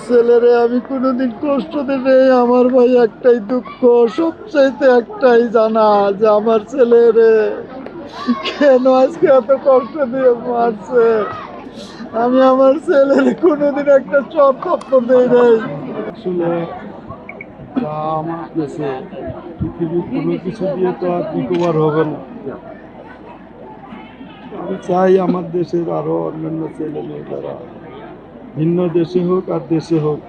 ছেলেরে আমি কোনোদিন কষ্ট দিলে আমার ভাই একটাই দুঃখ, সবচাইতে একটাই জানা যে আমার ছেলেরে কেন আজকে এত কষ্ট দিয়ে মারছে। আমি আমার ছেলের কোনোদিন একটা চর থাপ্পড় দেই নাই। আসলে যা আমার দেশে পৃথিবীর কোনো কিছু দিয়ে তো আর রিকভার হবে না। আমি চাই আমার দেশের আরো অন্যান্য ছেলে মেয়ে যারা ভিন্ন দেশে হোক আর দেশে হোক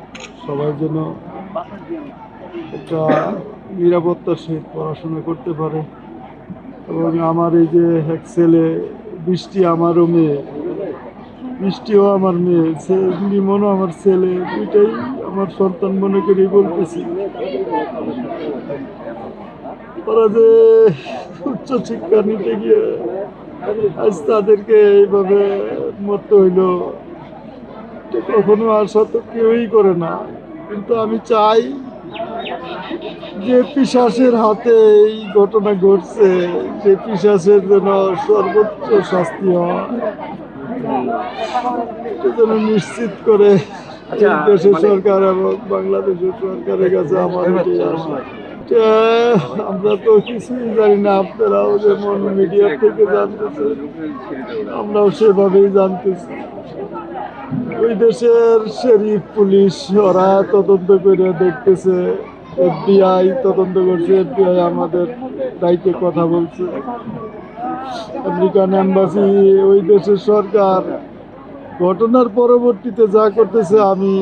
সবাই যেন একটা নিরাপত্তার সহিত পড়াশোনা করতে পারে। এবং আমার এই যে এক ছেলে বৃষ্টি আমারও মেয়ে, বৃষ্টিও আমার মেয়ে, লিমনও আমার ছেলে, দুইটাই আমার সন্তান মনে করেই বলতেছি। ওরা যে উচ্চ শিক্ষা নিতে গিয়ে আজ তাদেরকে এইভাবে মরতে হইল, কখনো আশা তো কেউই করে না। কিন্তু আমি চাই যে পিশাচের হাতে এই ঘটনা ঘটছে, যে পিশাচের যেন সর্বোচ্চ শাস্তি হয়, এটা যেন নিশ্চিত করে এই দেশের সরকার এবং বাংলাদেশের সরকারের কাছে আমার এটাই আশা। আমরা তো কিছুই জানি না, আপনারাও যেমন মিডিয়া থেকে জানতেছেন আমরাও সেভাবেই জানতেছি। ওই দেশের শরীফ পুলিশ ওরা তদন্ত করে দেখতেছে, FBI তদন্ত করছে, FBI আমাদের দায়িত্বে কথা বলছে, আমেরিকান এম্বাসি, ওই দেশের সরকার ঘটনার পরবর্তীতে যা করতেছে আমি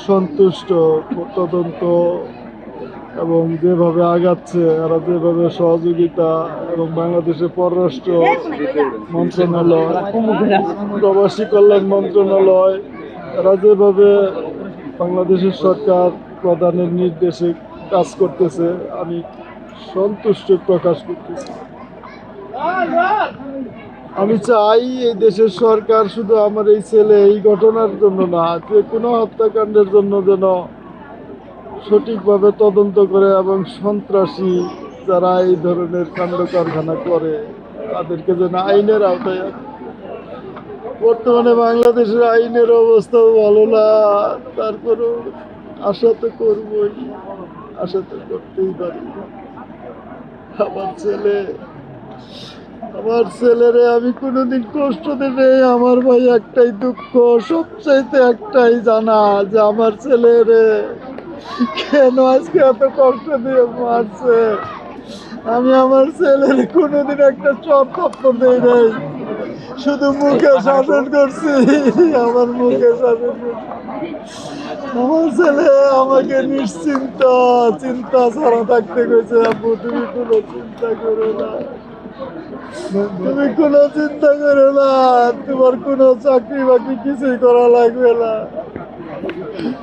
সন্তুষ্ট। তদন্ত এবং যেভাবে আগাচ্ছে, এরা যেভাবে সহযোগিতা এবং বাংলাদেশের পররাষ্ট্র মন্ত্রণালয়, প্রবাসী কল্যাণ মন্ত্রণালয়, এরা যেভাবে বাংলাদেশের সরকার প্রধানের নির্দেশে কাজ করতেছে আমি সন্তুষ্ট প্রকাশ করতেছি। আমি চাই এই দেশের সরকার শুধু আমার এই ছেলে এই ঘটনার জন্য না, যে কোনো হত্যাকাণ্ডের জন্য যেন সঠিকভাবে তদন্ত করে এবং সন্ত্রাসী যারা এই ধরনের কাণ্ড কারখানা করে তাদেরকে যেন আইনের আওতায় আনে। বর্তমানে বাংলাদেশের আইনের অবস্থাও ভালো না, তারপরেও আশা তো করবই, আশা তো করতেই পারি। আমার ছেলেরে আমি কোনোদিন কষ্ট দিলে আমার ভাই একটাই দুঃখ, সবচাইতে একটাই জানা যে আমার ছেলেরে কেন আজকে এত কষ্ট দিয়ে মারছে। আমি আমার ছেলের কোনোদিন একটা চর থাপ্পড় দেই নাই, শুধু মুখে শাসন করছি, আমার মুখে শাসন করছি। আমার ছেলে আমাকে নিশ্চিন্ত চিন্তা ছাড়া থাকতে গেছে। আব্বু তুমি কোনো চিন্তা করো না, তুমি কোনো চিন্তা করো না, তোমার কোনো চাকরি বাকরি কিছুই করা লাগবে না,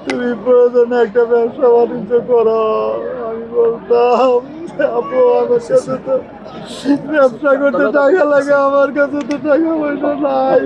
তুমি প্রয়োজনে একটা ব্যবসা বাণিজ্য করো। আমি বলতাম আপু আমার কাছে তো ব্যবসা করতে টাকা লাগে, আমার কাছে তো টাকা পয়সা নাই।